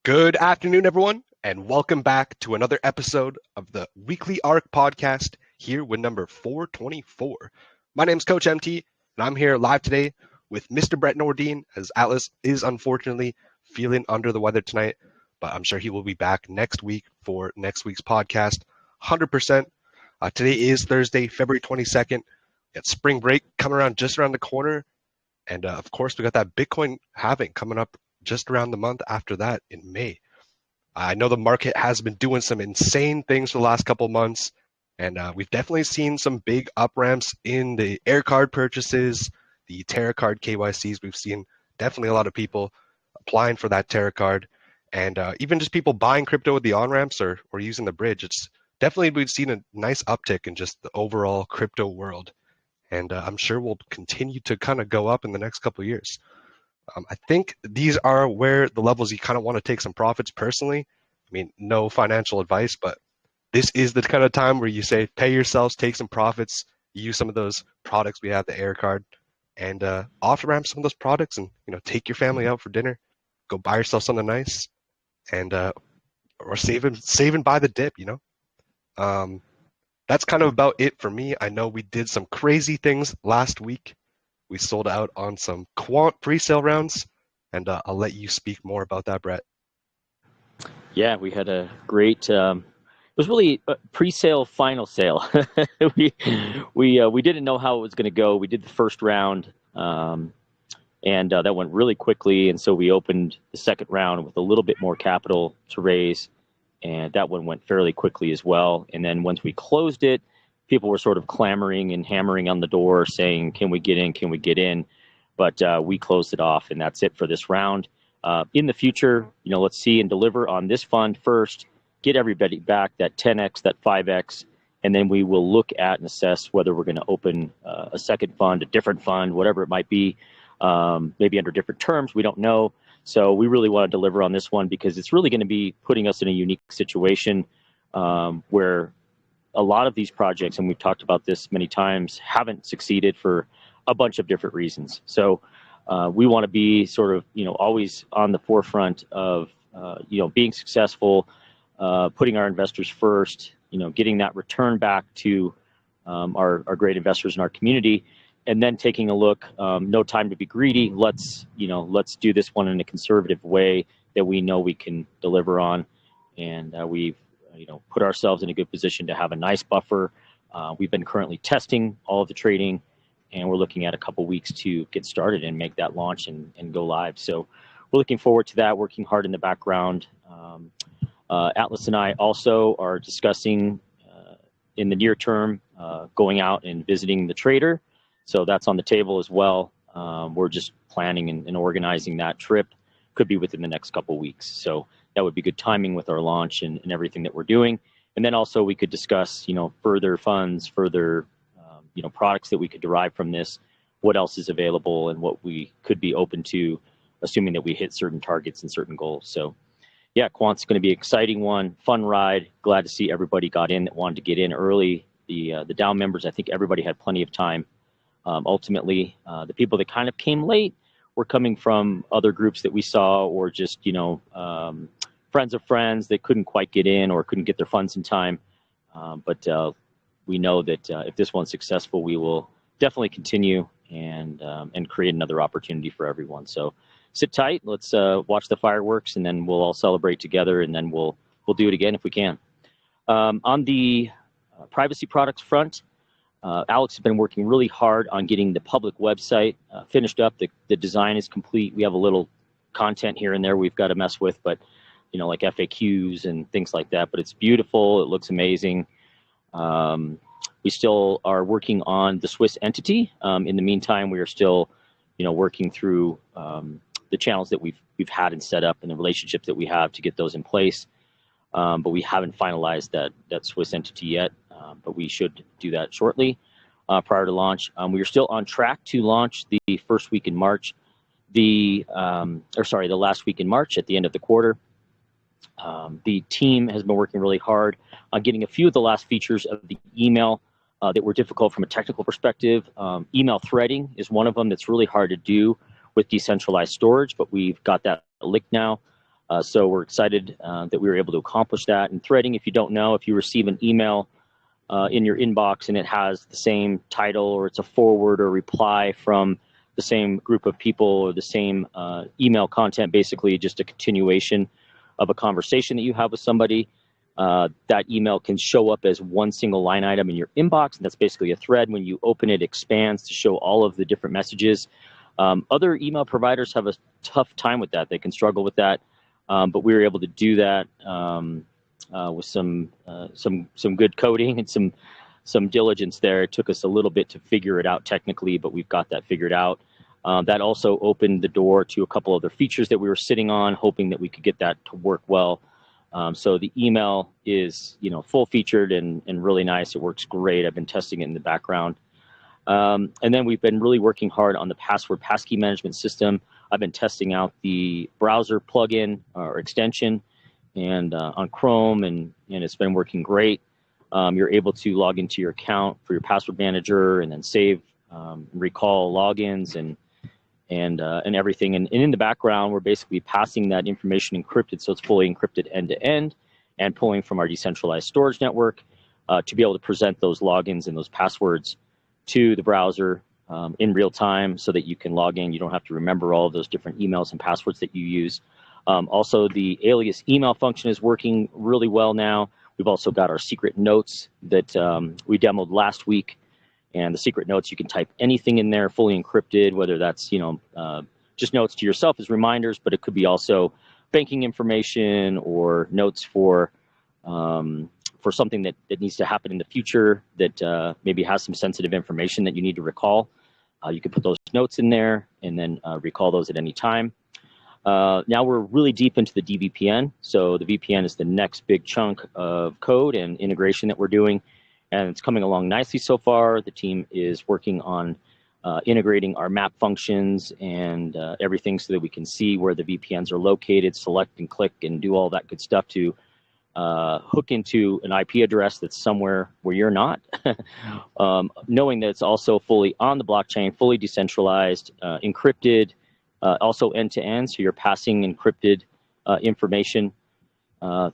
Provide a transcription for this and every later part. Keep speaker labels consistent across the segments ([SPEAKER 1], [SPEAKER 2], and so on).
[SPEAKER 1] Good afternoon, everyone, and welcome back to another episode of the Weekly Ark podcast here with number 424. My name is Coach MT, and I'm here live today with Mr. Brett Nordin, as Atlas is unfortunately feeling under the weather tonight, but I'm sure he will be back next week for next week's podcast, 100%. Today is Thursday, February 22nd. We got spring break coming around just around the corner, and of course, we got that Bitcoin halving coming up just around the month after that in May. I know the market has been doing some insane things for the last couple of months, and we've definitely seen some big up ramps in the air card purchases, the Terra card KYCs. We've seen definitely a lot of people applying for that Terra card, and even just people buying crypto with the on ramps or using the bridge. It's definitely, we've seen a nice uptick in just the overall crypto world, and I'm sure we'll continue to kind of go up in the next couple of years. I think these are where the levels you kind of want to take some profits personally. I mean, no financial advice, but this is the kind of time where you say, pay yourselves, take some profits, use some of those products we have, the air card, and off ramp some of those products, and take your family out for dinner, go buy yourself something nice, and or save and buy the dip. That's kind of about it for me. I know we did some crazy things last week. We sold out on some quant pre-sale rounds, and I'll let you speak more about that, Brett.
[SPEAKER 2] Yeah, we had a great. It was really a pre-sale final sale. we didn't know how it was going to go. We did the first round, and that went really quickly. And so we opened the second round with a little bit more capital to raise, and that one went fairly quickly as well. And then once we closed it, people were sort of clamoring and hammering on the door saying, can we get in? Can we get in? But we closed it off, and that's it for this round. In the future, let's see and deliver on this fund first, get everybody back that 10x, that 5x, and then we will look at and assess whether we're going to open a second fund, a different fund, whatever it might be, maybe under different terms. We don't know. So we really want to deliver on this one because it's really going to be putting us in a unique situation where a lot of these projects, and we've talked about this many times, haven't succeeded for a bunch of different reasons. So we want to be sort of, always on the forefront of, being successful, putting our investors first, getting that return back to our great investors in our community, and then taking a look. No time to be greedy. Let's do this one in a conservative way that we know we can deliver on, and we've put ourselves in a good position to have a nice buffer. We've been currently testing all of the trading, and we're looking at a couple weeks to get started and make that launch and go live. So we're looking forward to that, working hard in the background. Atlas and I also are discussing in the near term going out and visiting the trader. So that's on the table as well. We're just planning and organizing that trip. Could be within the next couple weeks. So that would be good timing with our launch and everything that we're doing. And then also we could discuss, further funds, further, products that we could derive from this, what else is available and what we could be open to, assuming that we hit certain targets and certain goals. So yeah, Quant's going to be an exciting one, fun ride. Glad to see everybody got in that wanted to get in early. The down members, I think everybody had plenty of time. Ultimately, the people that kind of came late were coming from other groups that we saw, or just, friends of friends that couldn't quite get in or couldn't get their funds in time. But we know that if this one's successful, we will definitely continue and create another opportunity for everyone. So sit tight. Let's watch the fireworks, and then we'll all celebrate together, and then we'll do it again if we can. On the privacy products front, Alex has been working really hard on getting the public website finished up. The design is complete. We have a little content here and there we've got to mess with, but like FAQs and things like that. But it's beautiful. It looks amazing. We still are working on the Swiss entity. In the meantime, we are still, working through the channels that we've had and set up, and the relationships that we have to get those in place. But we haven't finalized that Swiss entity yet. But we should do that shortly prior to launch. We are still on track to launch the first week in March, the last week in March at the end of the quarter. The team has been working really hard on getting a few of the last features of the email that were difficult from a technical perspective. Email threading is one of them that's really hard to do with decentralized storage, but we've got that licked now. So we're excited that we were able to accomplish that. And threading, if you don't know, if you receive an email in your inbox and it has the same title, or it's a forward or reply from the same group of people, or the same email content, basically just a continuation of a conversation that you have with somebody, that email can show up as one single line item in your inbox. And that's basically a thread. When you open it, expands to show all of the different messages. Other email providers have a tough time with that. They can struggle with that. But we were able to do that with some good coding and some diligence there. It took us a little bit to figure it out technically, but we've got that figured out. That also opened the door to a couple other features that we were sitting on, hoping that we could get that to work well. So the email is, full featured and really nice. It works great. I've been testing it in the background. And then we've been really working hard on the password passkey management system. I've been testing out the browser plugin or extension and on Chrome, and it's been working great. You're able to log into your account for your password manager and then save, recall logins and everything. And in the background, we're basically passing that information encrypted, so it's fully encrypted end to end, and pulling from our decentralized storage network to be able to present those logins and those passwords to the browser in real time, so that you can log in. You don't have to remember all of those different emails and passwords that you use. Also, the alias email function is working really well now. We've also got our secret notes that we demoed last week. And the secret notes, you can type anything in there, fully encrypted, whether that's just notes to yourself as reminders, but it could be also banking information or notes for something that needs to happen in the future that maybe has some sensitive information that you need to recall. You can put those notes in there and then recall those at any time. Now we're really deep into the DVPN. So the VPN is the next big chunk of code and integration that we're doing. And it's coming along nicely so far. The team is working on integrating our map functions and everything, so that we can see where the VPNs are located, select and click and do all that good stuff to hook into an IP address that's somewhere where you're not. Knowing that it's also fully on the blockchain, fully decentralized, encrypted, also end-to-end, so you're passing encrypted information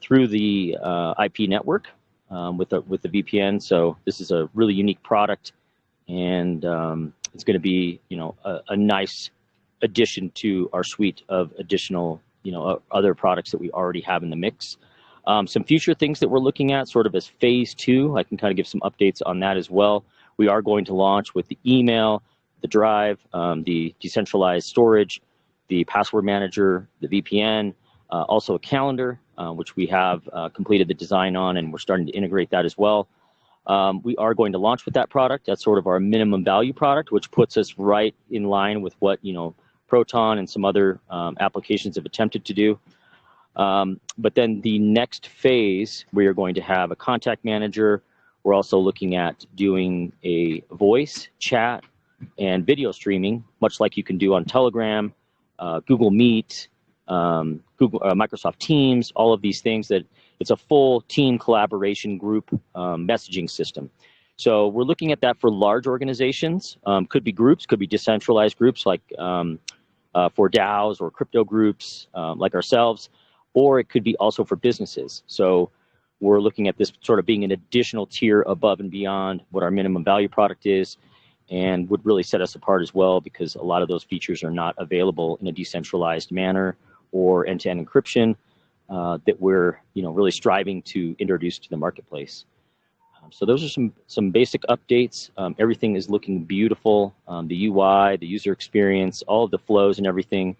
[SPEAKER 2] through the IP network. With the VPN. So this is a really unique product, and it's going to be a nice addition to our suite of additional other products that we already have in the mix. Some future things that we're looking at, sort of as phase 2. I can kind of give some updates on that as well. We are going to launch with the email, the drive, the decentralized storage, the password manager, the VPN, also a calendar, which we have completed the design on, and we're starting to integrate that as well. We are going to launch with that product. That's sort of our minimum value product, which puts us right in line with what Proton and some other applications have attempted to do. But then the next phase, we are going to have a contact manager. We're also looking at doing a voice, chat, and video streaming, much like you can do on Telegram, Google Meet, Microsoft Teams, all of these things. That it's a full team collaboration group messaging system. So we're looking at that for large organizations. Could be groups, could be decentralized groups like for DAOs or crypto groups like ourselves, or it could be also for businesses. So we're looking at this sort of being an additional tier above and beyond what our minimum value product is, and would really set us apart as well, because a lot of those features are not available in a decentralized manner or end-to-end encryption that we're really striving to introduce to the marketplace. So those are some basic updates. Everything is looking beautiful. The UI, the user experience, all of the flows and everything.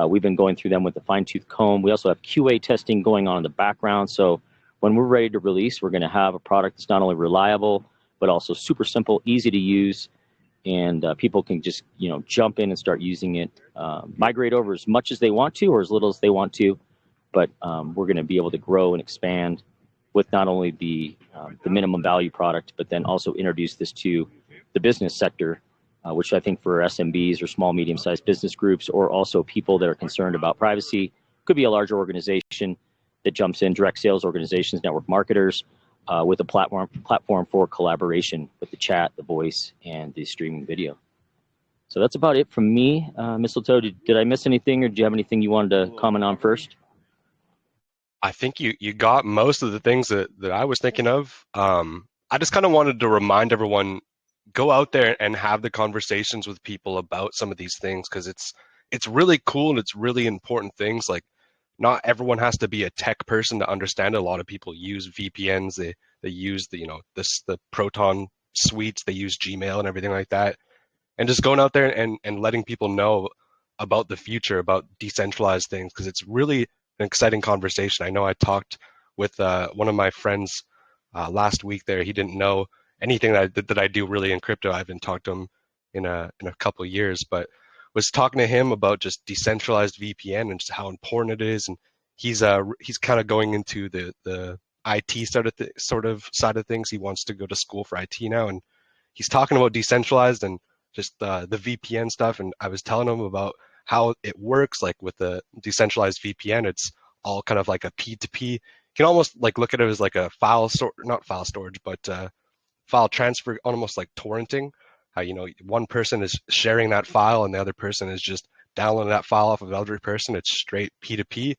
[SPEAKER 2] We've been going through them with a fine-tooth comb. We also have QA testing going on in the background. So when we're ready to release, we're going to have a product that's not only reliable, but also super simple, easy to use, and people can just jump in and start using it, migrate over as much as they want to or as little as they want to. But we're going to be able to grow and expand with not only the minimum value product, but then also introduce this to the business sector, which I think for SMBs or small, medium-sized business groups, or also people that are concerned about privacy, could be a larger organization that jumps in, direct sales organizations, network marketers, with a platform for collaboration with the chat, the voice, and the streaming video. So that's about it from me. Mistletoe, did I miss anything, or do you have anything you wanted to comment on first?
[SPEAKER 1] I think you got most of the things that I was thinking of. I just kind of wanted to remind everyone, go out there and have the conversations with people about some of these things because it's really cool and it's really important things. Like not everyone has to be a tech person to understand it. A lot of people use VPNs. They use the Proton suites. They use Gmail and everything like that. And just going out there and letting people know about the future, about decentralized things, because it's really an exciting conversation. I know I talked with one of my friends last week there. He didn't know anything that I do really in crypto. I haven't talked to him in a couple of years, but was talking to him about just decentralized VPN and just how important it is. And he's kind of going into the IT sort of side of things. He wants to go to school for IT now, and he's talking about decentralized and just the VPN stuff. And I was telling him about how it works, like with the decentralized VPN, it's all kind of like a P2P. You can almost like look at it as like a not file storage, but file transfer, almost like torrenting. How one person is sharing that file and the other person is just downloading that file off of the other person. It's straight P2P,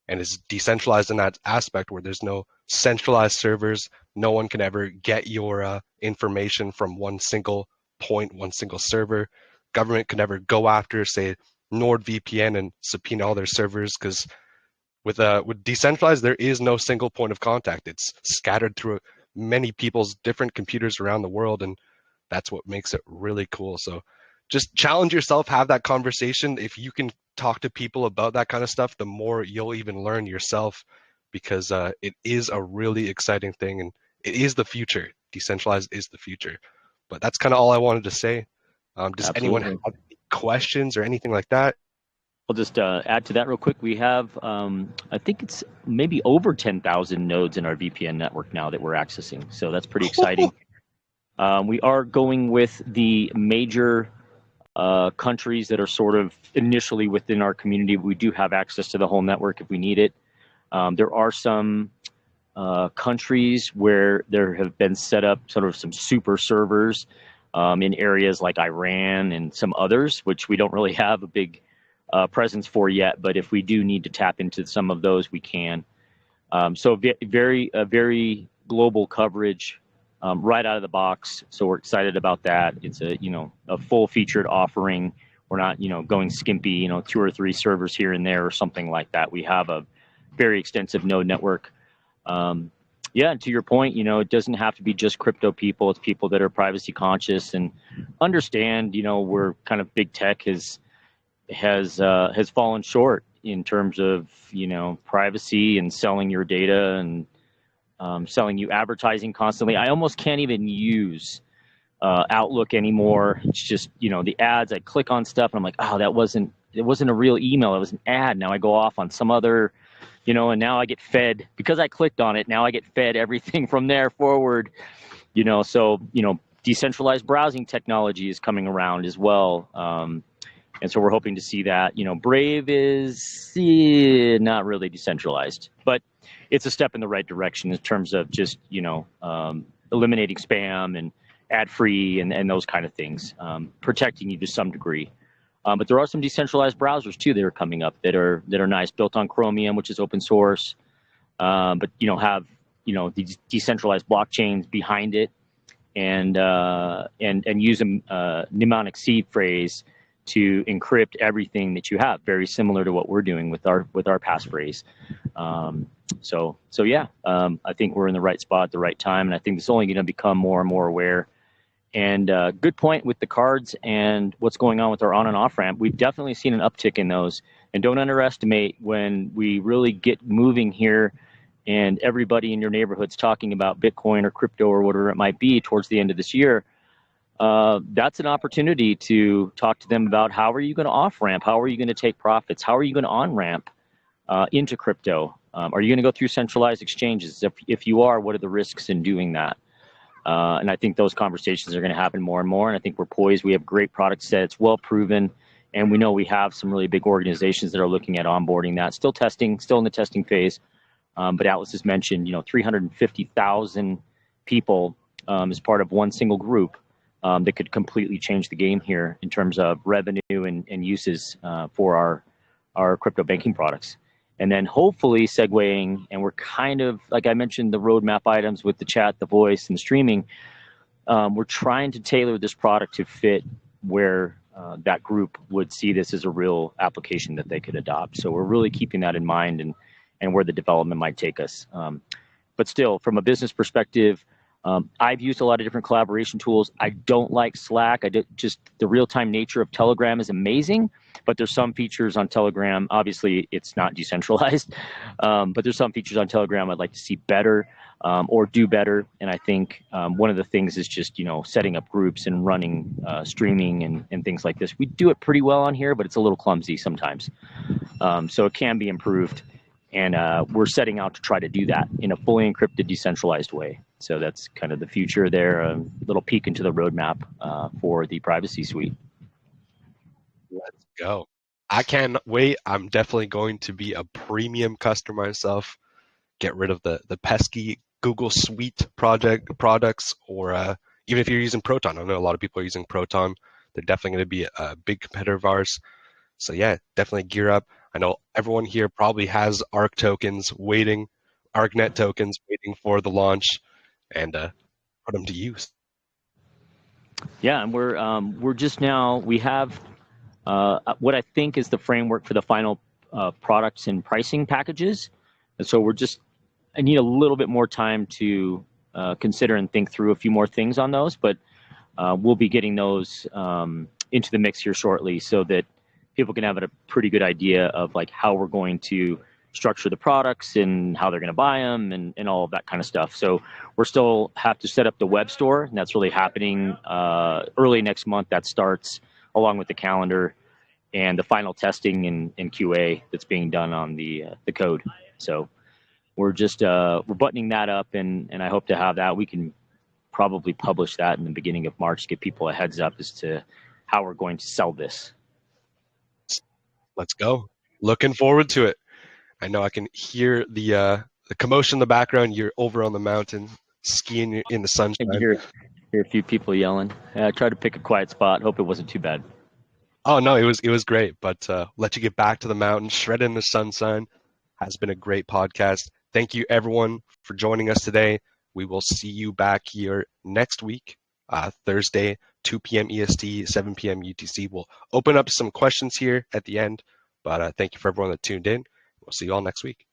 [SPEAKER 1] and it's decentralized in that aspect where there's no centralized servers. No one can ever get your information from one single point, one single server. Government can never go after, say, NordVPN and subpoena all their servers because with decentralized, there is no single point of contact. It's scattered through many people's different computers around the world, and that's what makes it really cool. So just challenge yourself, have that conversation. If you can talk to people about that kind of stuff, the more you'll even learn yourself because it is a really exciting thing and it is the future. Decentralized is the future. But that's kind of all I wanted to say. Does anyone have
[SPEAKER 2] Absolutely.
[SPEAKER 1] any questions or anything like that?
[SPEAKER 2] I'll just add to that real quick. We have, I think it's maybe over 10,000 nodes in our VPN network now that we're accessing. So that's pretty exciting. We are going with the major countries that are sort of initially within our community. We do have access to the whole network if we need it. There are some countries where there have been set up sort of some super servers in areas like Iran and some others, which we don't really have a big presence for yet. But if we do need to tap into some of those, we can. So very global coverage right out of the box. So we're excited about that. It's a full featured offering. We're not going skimpy, 2 or 3 servers here and there or something like that. We have a very extensive node network. Yeah, and to your point, it doesn't have to be just crypto people. It's people that are privacy conscious and understand, we're kind of big tech has fallen short in terms of, privacy and selling your data and selling you advertising constantly. I almost can't even use Outlook anymore. It's just, the ads. I click on stuff and I'm like, oh, it wasn't a real email. It was an ad. Now I go off on some other, and now I get fed because I clicked on it. Now I get fed everything from there forward, so, decentralized browsing technology is coming around as well. And so we're hoping to see that. Brave is not really decentralized, but it's a step in the right direction in terms of just, eliminating spam and ad-free and those kind of things, protecting you to some degree. But there are some decentralized browsers too that are coming up that are nice, built on Chromium, which is open source, but have these decentralized blockchains behind it, and use a mnemonic seed phrase to encrypt everything that you have, very similar to what we're doing with our passphrase. So yeah, I think we're in the right spot at the right time, and I think it's only going to become more and more aware. And good point with the cards and what's going on with our on and off ramp. We've definitely seen an uptick in those, and don't underestimate when we really get moving here and everybody in your neighborhood's talking about Bitcoin or crypto or whatever it might be towards the end of this year. That's an opportunity to talk to them about how are you going to off ramp? How are you going to take profits? How are you going to on ramp into crypto? Are you going to go through centralized exchanges? If you are, what are the risks in doing that? And I think those conversations are going to happen more and more. And I think we're poised. We have great product sets, well proven. And we know we have some really big organizations that are looking at onboarding that. Still testing, still in the testing phase. But Atlas has mentioned, 350,000 people as part of one single group that could completely change the game here in terms of revenue and uses for our crypto banking products. And then hopefully segueing, and we're kind of, like I mentioned, the roadmap items with the chat, the voice, and the streaming. We're trying to tailor this product to fit where that group would see this as a real application that they could adopt. So we're really keeping that in mind, and where the development might take us. But still, from a business perspective, I've used a lot of different collaboration tools. I don't like Slack. Just the real-time nature of Telegram is amazing, but there's some features on Telegram. Obviously, it's not decentralized, but there's some features on Telegram I'd like to see better, or do better. And I think one of the things is just setting up groups and running streaming and things like this. We do it pretty well on here, but it's a little clumsy sometimes. So it can be improved. And we're setting out to try to do that in a fully encrypted, decentralized way. So that's kind of the future there, a little peek into the roadmap for the privacy suite.
[SPEAKER 1] Let's go. I can't wait. I'm definitely going to be a premium customer myself. Get rid of the pesky Google Suite products, or even if you're using Proton. I know a lot of people are using Proton. They're definitely going to be a big competitor of ours. So yeah, definitely gear up. I know everyone here probably has ARK tokens waiting, ARKnet tokens waiting for the launch, and put them to use.
[SPEAKER 2] Yeah, and we're just now, we have what I think is the framework for the final products and pricing packages. And so I need a little bit more time to consider and think through a few more things on those, but we'll be getting those into the mix here shortly, so that people can have a pretty good idea of like how we're going to structure the products and how they're going to buy them and all of that kind of stuff. So we're still have to set up the web store, and that's really happening early next month. That starts along with the calendar and the final testing and QA that's being done on the code. So we're just we're buttoning that up, and I hope to have that. We can probably publish that in the beginning of March to give people a heads up as to how we're going to sell this.
[SPEAKER 1] Let's go. Looking forward to it. I know I can hear the commotion in the background. You're over on the mountain skiing in the sunshine.
[SPEAKER 2] I can hear a few people yelling. I tried to pick a quiet spot. Hope it wasn't too bad.
[SPEAKER 1] Oh no, it was great. But let you get back to the mountain, shred in the sunshine. Has been a great podcast. Thank you everyone for joining us today. We will see you back here next week, Thursday, 2 p.m. EST, 7 p.m. UTC. We'll open up some questions here at the end. But thank you for everyone that tuned in. We'll see you all next week.